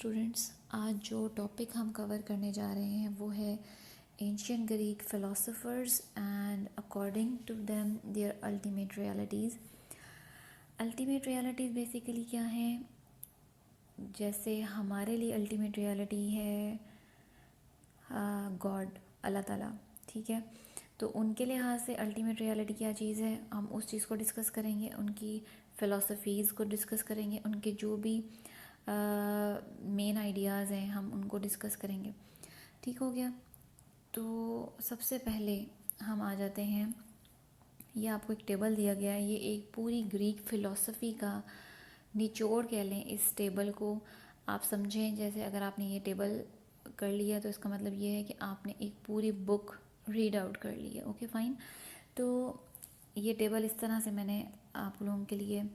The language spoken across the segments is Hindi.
स्टूडेंट्स, आज जो टॉपिक हम कवर करने जा रहे हैं वो है ancient Greek philosophers and according to them their ultimate realities. Ultimate realities basically क्या है? जैसे हमारे लिए अल्टीमेट रियलिटी है गॉड, अल्लाह ताला, ठीक है। तो उनके लिहाज से अल्टीमेट रियलिटी क्या चीज़ है, हम उस चीज़ को डिस्कस करेंगे, उनकी फ़िलासफ़ीज़ को डिस्कस करेंगे, उनके जो भी मेन आइडियाज़ हैं हम उनको डिस्कस करेंगे। ठीक हो गया। तो सबसे पहले हम आ जाते हैं, ये आपको एक टेबल दिया गया है, ये एक पूरी ग्रीक फ़िलासफ़ी का निचोड़ कह लें। इस टेबल को आप समझें जैसे अगर आपने ये टेबल कर लिया तो इसका मतलब ये है कि आपने एक पूरी बुक रीड आउट कर ली है। Okay fine. तो ये टेबल इस तरह से मैंने आप लोगों के लिए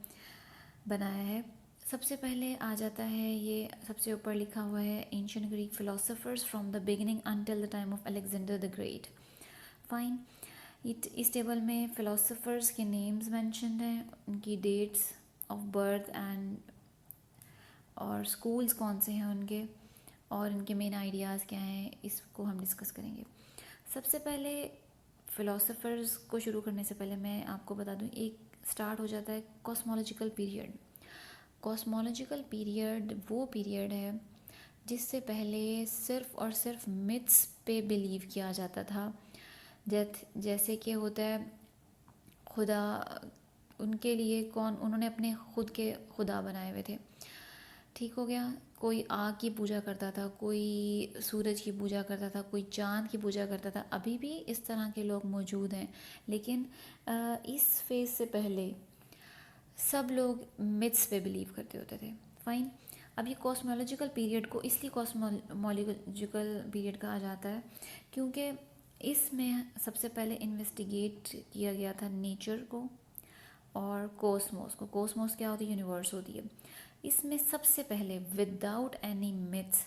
बनाया है। सबसे पहले आ जाता है, ये सबसे ऊपर लिखा हुआ है ancient Greek philosophers from the beginning until the time of Alexander the Great. Fine. इस टेबल में फ़िलोसोफर्स के नेम्स मेंशन्ड हैं, उनकी डेट्स ऑफ बर्थ एंड और स्कूल्स कौन से हैं उनके, और इनके मेन आइडियाज़ क्या हैं, इसको हम डिस्कस करेंगे। सबसे पहले फ़िलोसोफर्स को शुरू करने से पहले मैं आपको बता दूं, एक स्टार्ट हो जाता है कॉस्मोलॉजिकल पीरियड। कॉस्मोलॉजिकल पीरियड वो पीरियड है जिससे पहले सिर्फ़ और सिर्फ मिथ्स पे बिलीव किया जाता था। जैसे कि होता है खुदा, उनके लिए कौन, उन्होंने अपने खुद के खुदा बनाए हुए थे। ठीक हो गया। कोई आग की पूजा करता था, कोई सूरज की पूजा करता था, कोई चांद की पूजा करता था। अभी भी इस तरह के लोग मौजूद हैं, लेकिन इस फेज़ से पहले सब लोग मिथ्स पे बिलीव करते होते थे। फाइन। अब ये कॉस्मोलॉजिकल पीरियड को इसलिए कॉस्मोलॉजिकल पीरियड कहा जाता है क्योंकि इसमें सबसे पहले इन्वेस्टिगेट किया गया था नेचर को और कोस्मोस को। कोस्मोस क्या होती है? यूनिवर्स होती है। इसमें सबसे पहले विदाउट एनी मिथ्स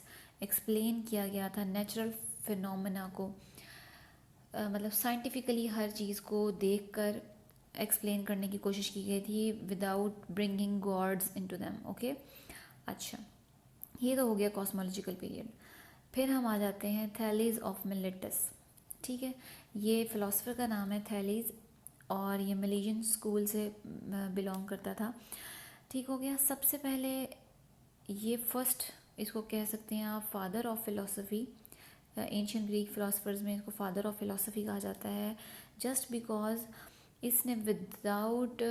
एक्सप्लेन किया गया था नेचुरल फिनोमेना को, मतलब साइंटिफिकली हर चीज़ को देखकर एक्सप्लेन करने की कोशिश की गई थी without bringing gods into them. Okay, अच्छा, ये तो हो गया कॉस्मोलॉजिकल पीरियड। फिर हम आ जाते हैं थैलीज ऑफ मिलेटस। ठीक है, ये फ़िलासफ़र का नाम है थैलीज, और ये मिलेजियन स्कूल से बिलोंग करता था। ठीक हो गया। सबसे पहले ये फर्स्ट, इसको कह सकते हैं आप father of philosophy. Ancient Greek philosophers में इसको फादर ऑफ फिलोसफी कहा जाता है, जस्ट बिकॉज इसने without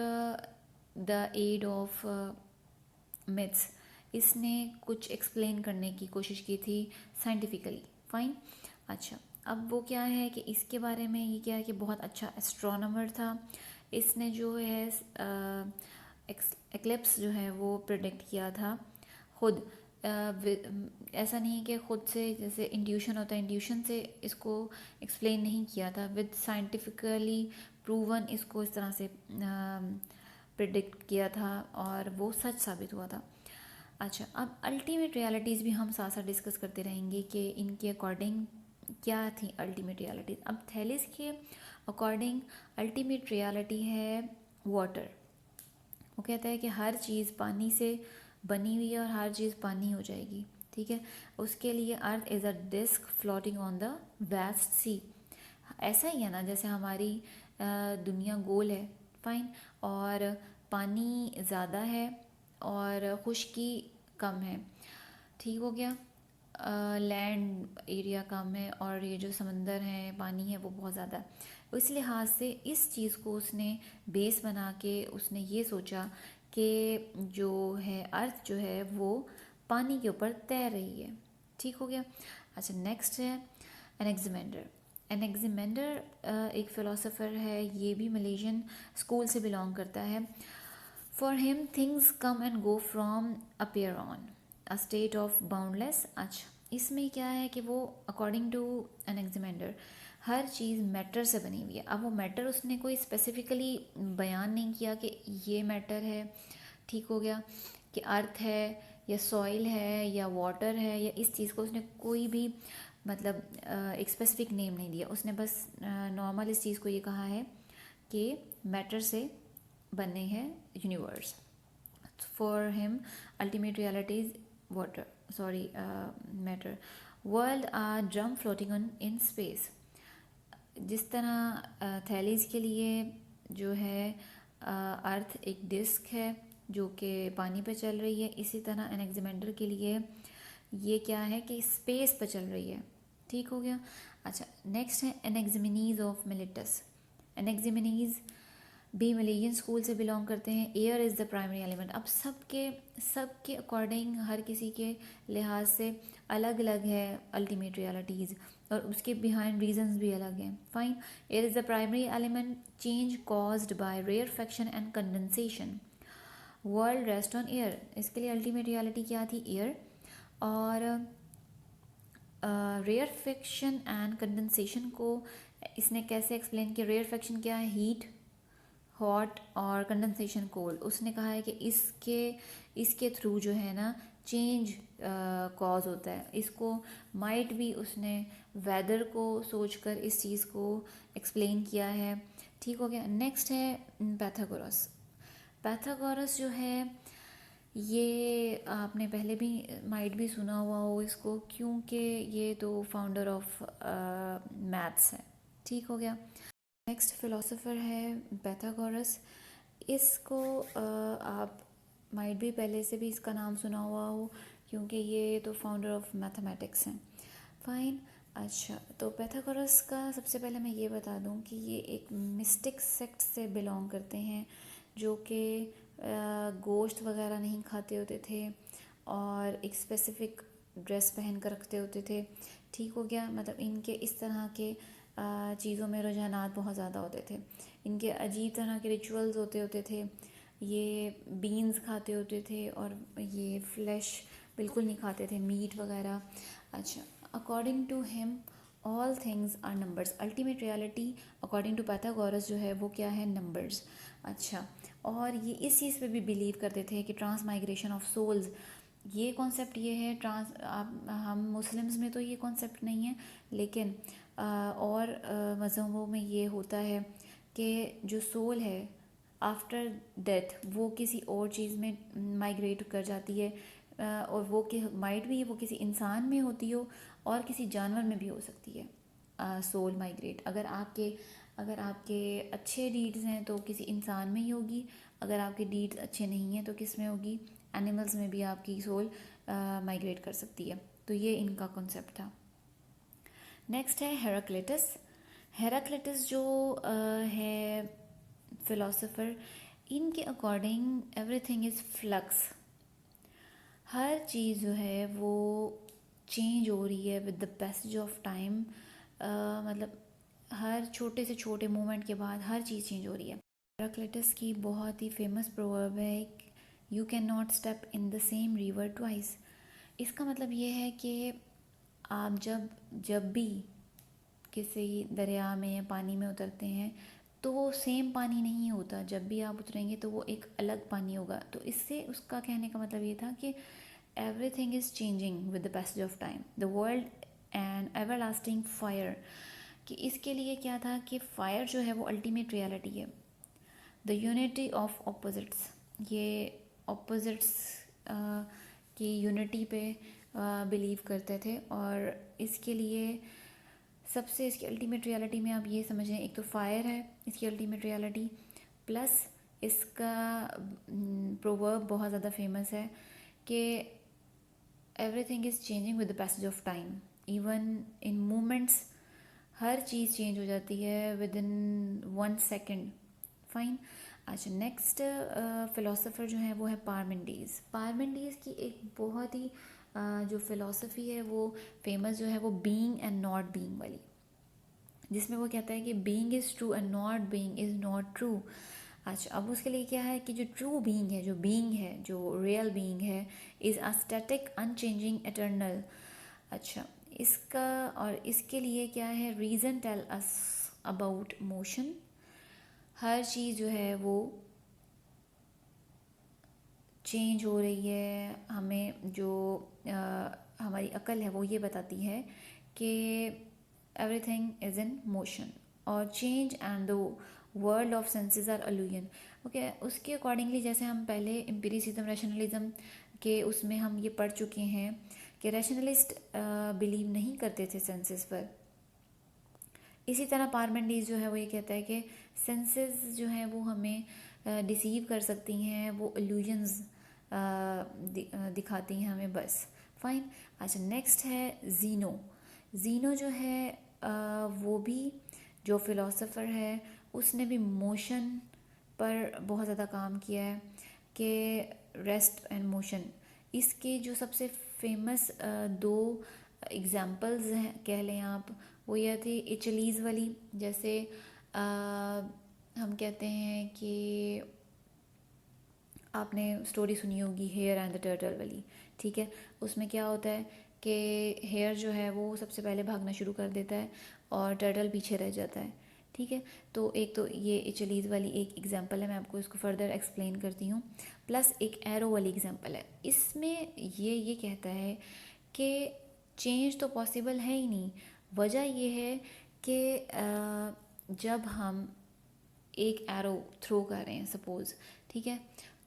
the aid of myths इसने कुछ एक्सप्लेन करने की कोशिश की थी साइंटिफिकली। फाइन। अच्छा, अब वो क्या है कि इसके बारे में ये क्या है कि बहुत अच्छा एस्ट्रोनॉमर था। इसने जो है एक्लिप्स जो है वो प्रेडिक्ट किया था खुद। ऐसा नहीं है कि ख़ुद से, जैसे इंट्यूशन होता है, इंट्यूशन से इसको एक्सप्लेन नहीं किया था, विद साइंटिफिकली प्रूवन इसको इस तरह से प्रेडिक्ट किया था और वो सच साबित हुआ था। अच्छा, अब अल्टीमेट रियलिटीज़ भी हम साथ साथ डिस्कस करते रहेंगे कि इनके अकॉर्डिंग क्या थी अल्टीमेट रियलिटीज़। अब थैलिस के अकॉर्डिंग अल्टीमेट रियलिटी है वाटर। वो कहता है कि हर चीज़ पानी से बनी हुई है और हर चीज़ पानी हो जाएगी। ठीक है, उसके लिए earth is a disk floating on the vast sea. ऐसा ही है ना, जैसे हमारी दुनिया गोल है। फाइन। और पानी ज़्यादा है और खुश्की कम है। ठीक हो गया। लैंड एरिया कम है और ये जो समंदर है, पानी है, वो बहुत ज़्यादा है। इस लिहाज से इस चीज़ को उसने बेस बना के उसने ये सोचा कि जो है अर्थ जो है वो पानी के ऊपर तैर रही है। ठीक हो गया। अच्छा, नेक्स्ट है एनेक्सिमेंडर। एनेक्सिमेंडर एक फ़िलासफ़र है, ये भी मलेशियन स्कूल से बिलोंग करता है। For him things come and go from appear on a state of boundless. अच्छा, इसमें क्या है कि वो अकॉर्डिंग टू एनेक्सिमेंडर हर चीज़ मैटर से बनी हुई है। अब वो मैटर उसने कोई स्पेसिफिकली बयान नहीं किया कि ये मैटर है। ठीक हो गया, कि अर्थ है या सॉइल है या वाटर है, या इस चीज़ को उसने कोई भी मतलब एक स्पेसिफिक नेम नहीं दिया। उसने बस नॉर्मल इस चीज़ को ये कहा है कि मैटर से बने हैं universe. For him ultimate reality is water. Matter, world are drum floating on in space. जिस तरह थैलीज के लिए जो है अर्थ एक डिस्क है जो कि पानी पे चल रही है, इसी तरह एनेक्सिमेंडर के लिए ये क्या है कि स्पेस पे चल रही है। ठीक हो गया। अच्छा, नेक्स्ट है एनेक्सिमिनीज ऑफ मिलिटस। एनेक्सिमिनीज भी मलेशियन स्कूल से बिलोंग करते हैं। Air is the primary element. अब सबके अकॉर्डिंग हर किसी के लिहाज से अलग अलग है अल्टीमेट रियलिटीज़, और उसके बिहाइंड रीजंस भी अलग हैं। Fine. Air is the primary element, change caused bye rarefaction and condensation, world rest on air. इसके लिए अल्टीमेट रियलिटी क्या थी? एयर। और रेयरफेक्शन एंड कंडेंसेशन को इसने कैसे एक्सप्लेन किया? रेयरफेक्शन क्या है? हीट, हॉट, और कंडेंसेशन कोल्ड। उसने कहा है कि इसके थ्रू जो है ना चेंज कॉज होता है। इसको माइट भी उसने वेदर को सोचकर इस चीज़ को एक्सप्लेन किया है। ठीक हो गया। नेक्स्ट है पैथागोरस। पैथागोरस जो है ये आपने पहले भी माइट भी सुना हुआ हो इसको, क्योंकि ये तो फाउंडर ऑफ मैथ्स है। ठीक हो गया। नेक्स्ट फिलोसोफर है पैथागोरस। इसको आप माइट भी पहले से भी इसका नाम सुना हुआ हो, क्योंकि ये तो फाउंडर ऑफ मैथमेटिक्स हैं। फाइन। अच्छा, तो पैथागोरस का सबसे पहले मैं ये बता दूं कि ये एक मिस्टिक सेक्ट से बिलोंग करते हैं, जो कि गोश्त वगैरह नहीं खाते होते थे और एक स्पेसिफ़िक ड्रेस पहन कर रखते होते थे। ठीक हो गया। मतलब इनके इस तरह के चीज़ों में रुझानात बहुत ज़्यादा होते थे। इनके अजीब तरह के रिचुअल्स होते थे। ये बीन्स खाते होते थे और ये फ्लैश बिल्कुल नहीं खाते थे, मीट वगैरह। अच्छा, according to him all things are numbers. Ultimate reality according to Pythagoras जो है वो क्या है? नंबर्स। अच्छा, और ये इस चीज़ पे भी बिलीव करते थे कि ट्रांस माइग्रेशन ऑफ सोल्स, ये कॉन्सेप्ट ये है हम मुस्लिम्स में तो ये कॉन्सेप्ट नहीं है, लेकिन और मज़हबों में ये होता है कि जो सोल है आफ्टर डेथ वो किसी और चीज़ में माइग्रेट कर जाती है, और वो कि माइट भी वो किसी इंसान में होती हो और किसी जानवर में भी हो सकती है सोल माइग्रेट। अगर आपके अच्छे डीड्स हैं तो किसी इंसान में ही होगी, अगर आपके डीड्स अच्छे नहीं हैं तो किस में होगी? एनिमल्स में भी आपकी सोल माइग्रेट कर सकती है। तो ये इनका कॉन्सेप्ट था। नेक्स्ट है हेराक्लिटस। हेराक्लिटस जो है फिलोसोफर, इनके अकॉर्डिंग एवरीथिंग इज़ फ्लक्स। हर चीज़ जो है वो चेंज हो रही है with the passage of time. मतलब हर छोटे से छोटे मोमेंट के बाद हर चीज़ चेंज हो रही है। हेराक्लिटस की बहुत ही फेमस प्रोवर्ब है, you can not step in the same river twice. इसका मतलब ये है कि आप जब भी किसी दरिया में या पानी में उतरते हैं तो वो सेम पानी नहीं होता। जब भी आप उतरेंगे तो वो एक अलग पानी होगा। तो इससे उसका कहने का मतलब ये था कि everything is changing with the passage of time, the world and everlasting fire. कि इसके लिए क्या था कि फायर जो है वो अल्टीमेट रियलिटी है। द यूनिटी ऑफ ऑपोजिट्स, ये ऑपोजिट्स की यूनिटी पे बिलीव करते थे। और इसके लिए सबसे इसकी अल्टीमेट रियलिटी में आप ये समझें, एक तो फायर है इसकी अल्टीमेट रियलिटी, प्लस इसका प्रोवर्ब बहुत ज़्यादा फेमस है कि everything is changing with the passage of time. Even in moments her cheese change हो जाती है विद इन 1 सेकेंड। फाइन। अच्छा, नेक्स्ट फिलोसोफर जो है वो है पार्मेनिडेस। पार्मेनिडेस की एक बहुत ही जो फिलॉसफी है वो फेमस जो है वो बीइंग एंड नॉट बीइंग वाली, जिसमें वो कहता है कि being is true and not being is not true. अच्छा, अब उसके लिए क्या है कि जो ट्रू बीइंग है, जो बीइंग है, जो रियल बीइंग है, is a static unchanging eternal. अच्छा, इसका और इसके लिए क्या है? Reason tell us about motion. हर चीज़ जो है वो चेंज हो रही है। हमें जो हमारी अकल है वो ये बताती है कि एवरीथिंग इज़ इन मोशन। और change and the world of senses are illusion. Okay, उसके अकॉर्डिंगली जैसे हम पहले एम्पिरिसिज्म रैशनलिज्म के उसमें हम ये पढ़ चुके हैं कि रैशनलिस्ट बिलीव नहीं करते थे सेंसेस पर। इसी तरह पार्मेनिडेज़ जो है वो ये कहता है कि सेंसेस जो हैं वो हमें डिसीव कर सकती हैं, वो इल्यूजन्स दिखाती हैं हमें बस। फाइन। अच्छा, नेक्स्ट है ज़ीनो। ज़ीनो जो है वो भी जो फिलोसोफर है उसने भी मोशन पर बहुत ज़्यादा काम किया है कि रेस्ट एंड मोशन। इसके जो सबसे फेमस दो एग्जाम्पल्स हैं कह लें आप, वो यह थी इचलीज़ वाली। जैसे हम कहते हैं कि आपने स्टोरी सुनी होगी हेयर एंड द टर्टल वाली, ठीक है। उसमें क्या होता है कि हेयर जो है वो सबसे पहले भागना शुरू कर देता है और टर्टल पीछे रह जाता है, ठीक है। तो एक तो ये इचलीज़ वाली एक एग्जांपल है, मैं आपको इसको फर्दर एक्सप्लेन करती हूँ। प्लस एक एरो वाली एग्जांपल है। इसमें ये कहता है कि चेंज तो पॉसिबल है ही नहीं। वजह ये है कि जब हम एक एरो थ्रो कर रहे हैं सपोज़, ठीक है,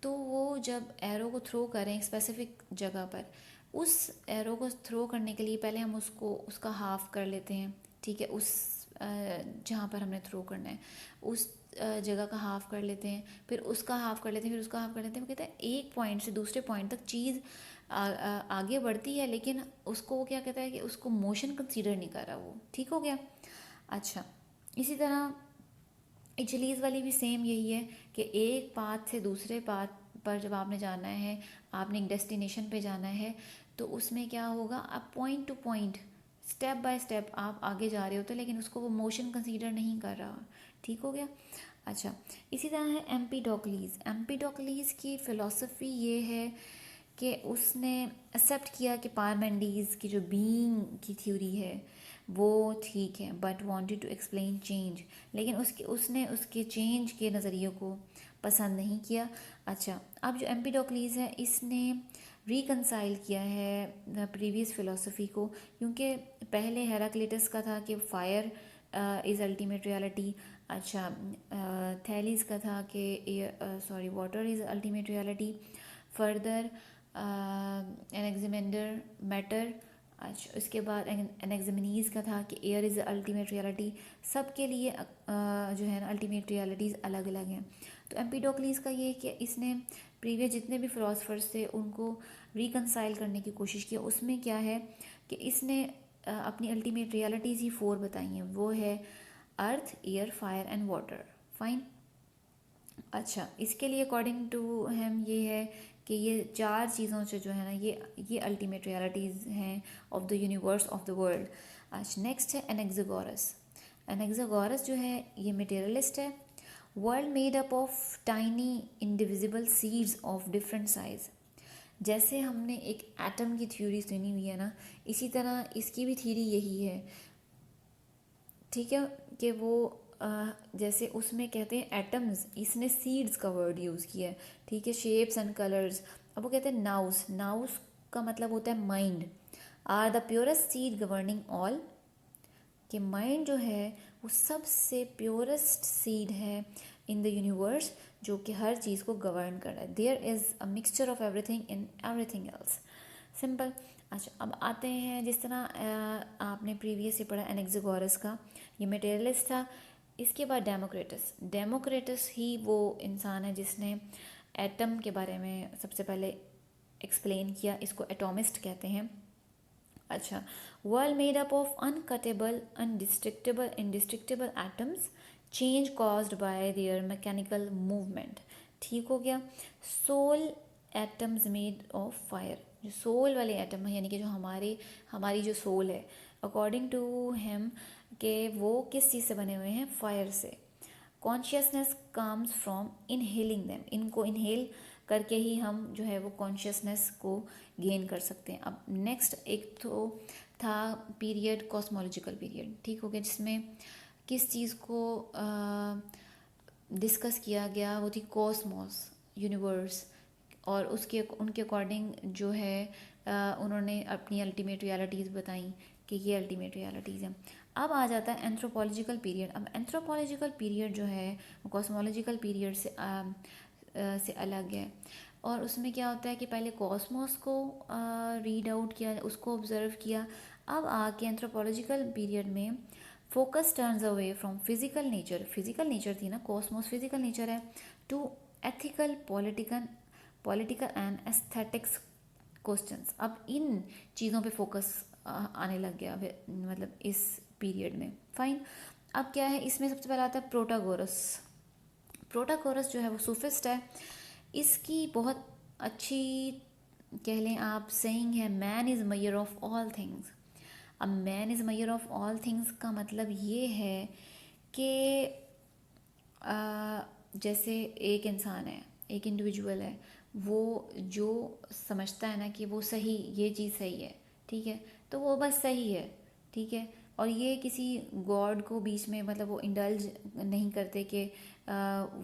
तो वो जब एरो को थ्रो करें एक स्पेसिफिक जगह पर, उस एरो को थ्रो करने के लिए पहले हम उसका हाफ कर लेते हैं, ठीक है। उस जहाँ पर हमने थ्रो करना है उस जगह का हाफ कर लेते हैं, फिर उसका हाफ कर लेते हैं, फिर उसका हाफ कर लेते हैं। वो कहते हैं एक पॉइंट से दूसरे पॉइंट तक चीज़ आगे बढ़ती है, लेकिन उसको वो क्या कहता है कि उसको मोशन कंसीडर नहीं कर रहा वो, ठीक हो गया। अच्छा, इसी तरह इचलीज़ वाली भी सेम यही है कि एक पाथ से दूसरे पाथ पर जब आपने जाना है, आपने एक डेस्टिनेशन पे जाना है, तो उसमें क्या होगा, आप point two point step by step आप आगे जा रहे होते हैं, लेकिन उसको वो मोशन कंसीडर नहीं कर रहा, ठीक हो गया। अच्छा, इसी तरह है एम्पीडोक्लीज़। एम्पीडोक्लीज़ की फ़िलॉसफी ये है कि उसने एक्सेप्ट किया कि पार्मेनिडेज़ की जो बीइंग की थ्योरी है वो ठीक है, but wanted to explain change, लेकिन उसने उसके चेंज के नज़रिए को पसंद नहीं किया। अच्छा, अब जो एम्पीडोक्लीज़ है इसने रिकंसाइल किया है प्रीवियस फ़िलॉसफी को, क्योंकि पहले हेराक्लिटस का था कि फायर इज़ अल्टीमेट रियलिटी। अच्छा, थैलीस का था कि water is ultimate reality. Further Anaximander matter. अच्छा, उसके बाद एनेक्सिमेनीज़ का था कि एयर इज़ अल्टीमेट रियलिटी। सब के लिए जो है ना अल्टीमेट रियलिटीज़ अलग अलग हैं। तो एम्पीडोक्लीज़ का ये कि इसने प्रीवियस जितने भी फिलोसफर्स थे उनको रिकंसाइल करने की कोशिश की। उसमें क्या है कि इसने अपनी अल्टीमेट रियलिटीज़ ही 4 बताई हैं, वो है earth, air, fire and water. Fine. अच्छा, इसके लिए अकॉर्डिंग टू हम ये है कि ये 4 चीज़ों से जो है ना ये अल्टीमेट रियलिटीज़ हैं of the universe of the world. अच्छा, नेक्स्ट है एनेक्सागोरस। एनेक्सागोरस जो है ये मटेरियलिस्ट है। World made up of tiny indivisible seeds of different size. जैसे हमने एक एटम की थ्योरी सुनी हुई है ना, इसी तरह इसकी भी थ्योरी यही है, ठीक है, कि वो जैसे उसमें कहते हैं एटम्स, इसने सीड्स का वर्ड यूज़ किया है, ठीक है, शेप्स एंड कलर्स। अब वो कहते हैं नाउस। नाउस का मतलब होता है mind. Are the purest seed governing all, कि माइंड जो है वो सबसे प्योरेस्ट सीड है इन द यूनिवर्स, जो कि हर चीज़ को गवर्न कर रहा है। There is a mixture of everything in everything else. Simple. अच्छा, अब आते हैं जिस तरह आपने प्रीवियस से पढ़ा एनेक्सागोरस का, ये मटेरियलिस्ट था। इसके बाद डेमोक्रिटस। डेमोक्रिटस ही वो इंसान है जिसने एटम के बारे में सबसे पहले एक्सप्लेन किया, इसको एटॉमिस्ट कहते हैं। अच्छा, world made up of uncuttable indestructible atoms, change caused by their mechanical movement, ठीक हो गया। Soul atoms made of fire. जो सोल वाले एटम है, यानी कि जो हमारी जो सोल है, अकॉर्डिंग टू हिम के वो किस चीज़ से बने हुए हैं, फायर से। Consciousness comes from inhaling them. इनको इनहेल करके ही हम जो है वो कॉन्शियसनेस को गेन कर सकते हैं। अब नेक्स्ट एक तो था पीरियड कॉस्मोलॉजिकल पीरियड, ठीक हो गया, जिसमें किस चीज़ को डिस्कस किया गया, वो थी कॉस्मोस, यूनिवर्स, और उनके अकॉर्डिंग जो है उन्होंने अपनी अल्टीमेट रियलिटीज़ बताई कि ये अल्टीमेट रियलिटीज़ हैं। अब आ जाता है एंथ्रोपोलॉजिकल पीरियड। अब एंथ्रोपोलॉजिकल पीरियड जो है वो कॉस्मोलॉजिकल पीरियड से अलग है, और उसमें क्या होता है कि पहले कॉस्मोस को रीड आउट किया, उसको ऑब्जर्व किया। अब आके एंथ्रोपोलॉजिकल पीरियड में focus turns away from physical nature थी ना, कॉस्मोस फिजिकल नेचर है, to ethical, political and aesthetics questions. अब इन चीज़ों पे फोकस आने लग गया मतलब इस पीरियड में। फाइन। अब क्या है इसमें, सबसे पहले आता है प्रोटागोरस। प्रोटागोरस जो है वो सूफिस्ट है। इसकी बहुत अच्छी कह लें आप सेइंग है, man is measure of all things. अब man is measure of all things का मतलब ये है कि जैसे एक इंसान है, एक इंडिविजुअल है, वो जो समझता है ना कि वो सही, ये चीज़ सही है, ठीक है, तो वो बस सही है, ठीक है। और ये किसी गॉड को बीच में मतलब वो इंडल्ज नहीं करते कि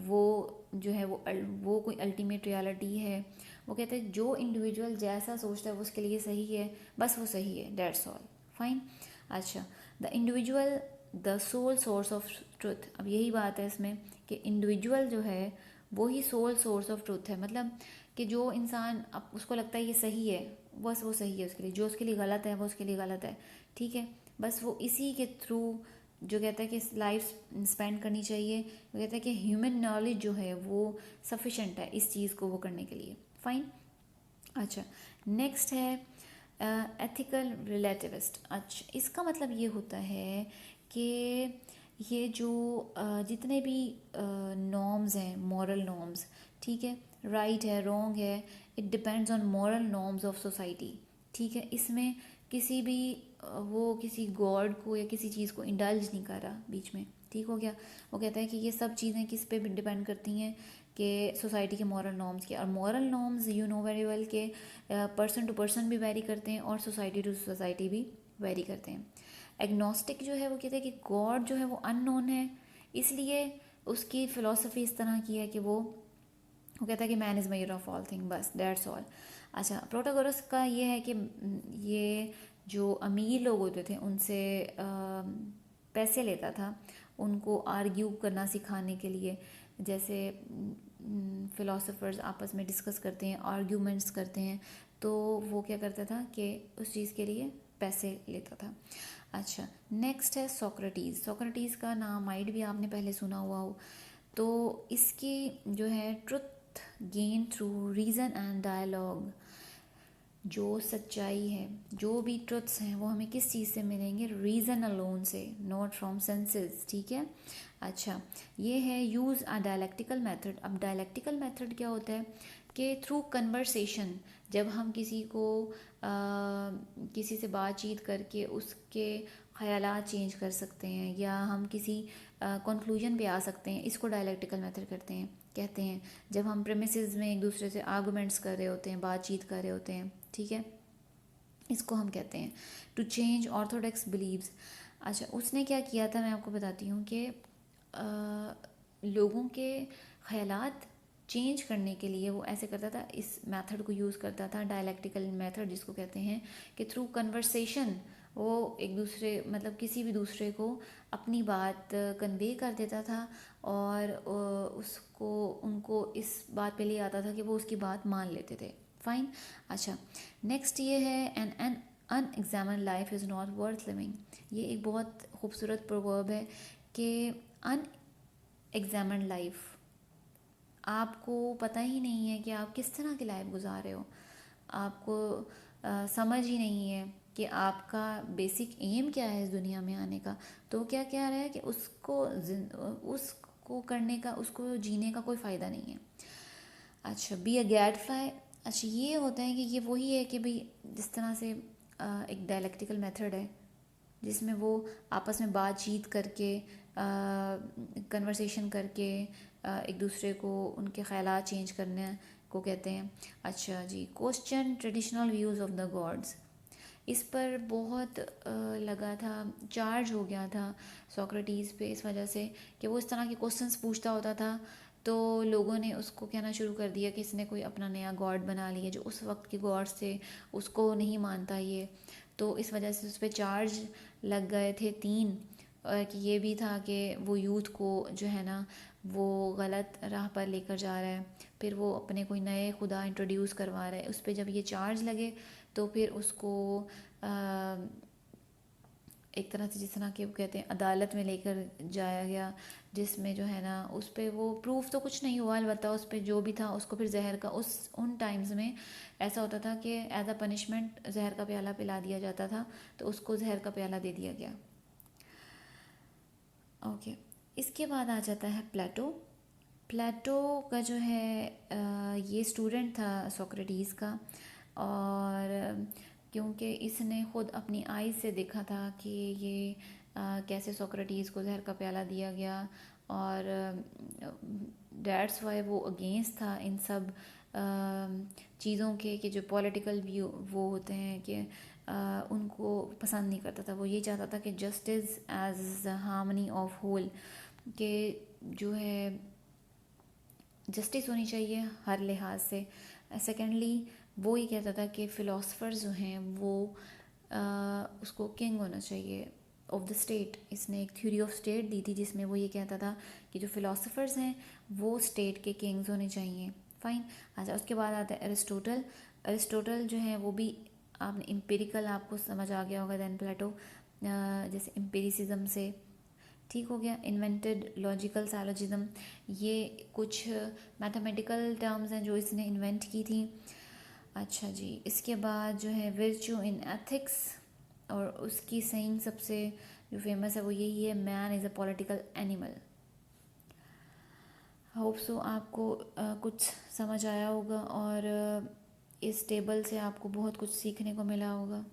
वो जो है वो कोई अल्टीमेट रियलिटी है। वो कहते हैं जो इंडिविजुअल जैसा सोचता है वो उसके लिए सही है, बस वो सही है, डेट्स ऑल। फाइन। अच्छा, the individual the sole source of truth. अब यही बात है इसमें कि इंडिविजुअल जो है वो ही सोल सोर्स ऑफ ट्रुथ है। मतलब कि जो इंसान अब उसको लगता है ये सही है, बस वो सही है उसके लिए, जो उसके लिए गलत है वो उसके लिए गलत है, ठीक है। बस वो इसी के थ्रू जो कहता है कि लाइफ स्पेंड करनी चाहिए, वो कहता है कि ह्यूमन नॉलेज जो है वो सफिशेंट है इस चीज़ को वो करने के लिए। फाइन। अच्छा, नेक्स्ट है एथिकल रिलेटिविस्ट। अच्छा, इसका मतलब ये होता है कि ये जो जितने भी नॉर्म्स हैं, मॉरल नॉर्म्स, ठीक है, राइट है, रॉन्ग है, it depends on moral norms of society, ठीक है। इसमें किसी भी वो किसी गॉड को या किसी चीज़ को इंडल्ज नहीं कर रहा बीच में, ठीक हो गया। वो कहता है कि ये सब चीज़ें किस पे डिपेंड करती हैं कि सोसाइटी के मॉरल नॉर्म्स के। और moral norms you know very well के पर्सन टू पर्सन भी वेरी करते हैं और सोसाइटी टू सोसाइटी भी वेरी करते हैं। एग्नोस्टिक जो है वो कहते हैं कि गॉड जो है वो अननोन है, इसलिए उसकी फ़िलॉसफी इस तरह की है कि वो कहता है कि man is mayor of all thing, बस दैट्स ऑल। अच्छा, प्रोटागोरस का ये है कि ये जो अमीर लोग होते थे उनसे पैसे लेता था उनको आर्ग्यू करना सिखाने के लिए। जैसे फ़िलासफ़र्स आपस में डिस्कस करते हैं, आर्ग्यूमेंट्स करते हैं, तो वो क्या करता था कि उस चीज़ के लिए पैसे लेता था। अच्छा, नेक्स्ट है सोक्रेटिस। सोक्रेटिस का नाम माइट भी आपने पहले सुना हुआ हो। तो इसकी जो है truth gain through reason and dialogue. जो सच्चाई है, जो भी ट्रुथ्स हैं वो हमें किस चीज़ से मिलेंगे, रीज़न अलोन से, नॉट फ्रॉम सेंसेस, ठीक है। अच्छा, ये है यूज़ अ डायलेक्टिकल मेथड। अब डायलेक्टिकल मेथड क्या होता है कि थ्रू कन्वर्सेशन, जब हम किसी को किसी से बातचीत करके उसके ख़यालात चेंज कर सकते हैं या हम किसी कंक्लूजन पे आ सकते हैं, इसको डायलेक्टिकल मेथड कहते हैं। जब हम प्रेमिसेस में एक दूसरे से आर्गूमेंट्स कर रहे होते हैं, बातचीत कर रहे होते हैं, ठीक है, इसको हम कहते हैं टू चेंज ऑर्थोडॉक्स बिलीव्स। अच्छा, उसने क्या किया था मैं आपको बताती हूँ कि लोगों के ख़यालात चेंज करने के लिए वो ऐसे करता था, इस मेथड को यूज़ करता था, डायलेक्टिकल मेथड जिसको कहते हैं, कि थ्रू कन्वर्सेशन वो एक दूसरे मतलब किसी भी दूसरे को अपनी बात कन्वे कर देता था और उसको उनको इस बात पे ले आता था कि वो उसकी बात मान लेते थे। फाइन। अच्छा, नेक्स्ट ये है an unexamined life is not worth living. ये एक बहुत खूबसूरत प्रोवर्ब है कि अनएग्जामिन लाइफ, आपको पता ही नहीं है कि आप किस तरह की लाइफ गुजार रहे हो, आपको समझ ही नहीं है कि आपका बेसिक एम क्या है इस दुनिया में आने का। तो क्या क्या रहा है कि उसको करने का, उसको जीने का कोई फ़ायदा नहीं है। अच्छा, बी अ गैड फ्लाई। अच्छा, ये होता है कि ये वही है कि भाई जिस तरह से एक डायलेक्टिकल मेथड है जिसमें वो आपस में बातचीत करके कन्वर्सेशन करके एक दूसरे को उनके ख़यालात चेंज करने को कहते हैं। अच्छा जी, question traditional views of the gods. इस पर बहुत लगा था, चार्ज हो गया था सोक्रेटिस पे, इस वजह से कि वो इस तरह के क्वेश्चंस पूछता होता था, तो लोगों ने उसको कहना शुरू कर दिया कि इसने कोई अपना नया गॉड बना लिया जो उस वक्त के गॉड्स थे उसको नहीं मानता ये। तो इस वजह से उस पर चार्ज लग गए थे 3, कि ये भी था कि वो यूथ को जो है ना वो गलत राह पर लेकर जा रहा है, फिर वो अपने कोई नए खुदा इंट्रोड्यूस करवा रहा है, उस पर जब ये चार्ज लगे तो फिर उसको एक तरह से जिस तरह के वो कहते हैं अदालत में लेकर जाया गया, जिसमें जो है ना उस पर वो प्रूफ तो कुछ नहीं हुआ, अलबत्ता उस पर जो भी था उसको फिर जहर का उन टाइम्स में ऐसा होता था कि एज अ पनिशमेंट जहर का प्याला पिला दिया जाता था, तो उसको जहर का प्याला दे दिया गया। ओके, इसके बाद आ जाता है प्लेटो। प्लेटो का जो है ये स्टूडेंट था सोक्रेटिस का, और क्योंकि इसने ख़ुद अपनी आईज से देखा था कि ये कैसे सोक्रेटिस को जहर का प्याला दिया गया, और डैट्स वाई वो अगेंस्ट था इन सब चीज़ों के, कि जो पॉलिटिकल व्यू वो होते हैं कि उनको पसंद नहीं करता था। वो ये चाहता था कि justice as harmony of whole, के जो है जस्टिस होनी चाहिए हर लिहाज से। सेकेंडली वो ये कहता था कि फ़िलासफ़र्स जो हैं वो उसको किंग होना चाहिए ऑफ द स्टेट। इसने एक थ्योरी ऑफ स्टेट दी थी जिसमें वो ये कहता था कि जो फ़िलासफ़र्स हैं वो स्टेट के किंग्स होने चाहिए। फ़ाइन। अच्छा, उसके बाद आता है अरिस्टोटल। अरिस्टोटल जो है वो भी आपने एम्पिरिकल, आपको समझ आ गया होगा देन प्लेटो, जैसे एम्पिरिसिज्म से ठीक हो गया। इन्वेंटेड लॉजिकल साइलोजिज्म, ये कुछ मैथमेटिकल टर्म्स हैं जो इसने इन्वेंट की थी। अच्छा जी, इसके बाद जो है विर्चू इन एथिक्स, और उसकी सेइंग सबसे जो फेमस है वो यही है, man is a political animal. Hope so आपको कुछ समझ आया होगा, और इस टेबल से आपको बहुत कुछ सीखने को मिला होगा।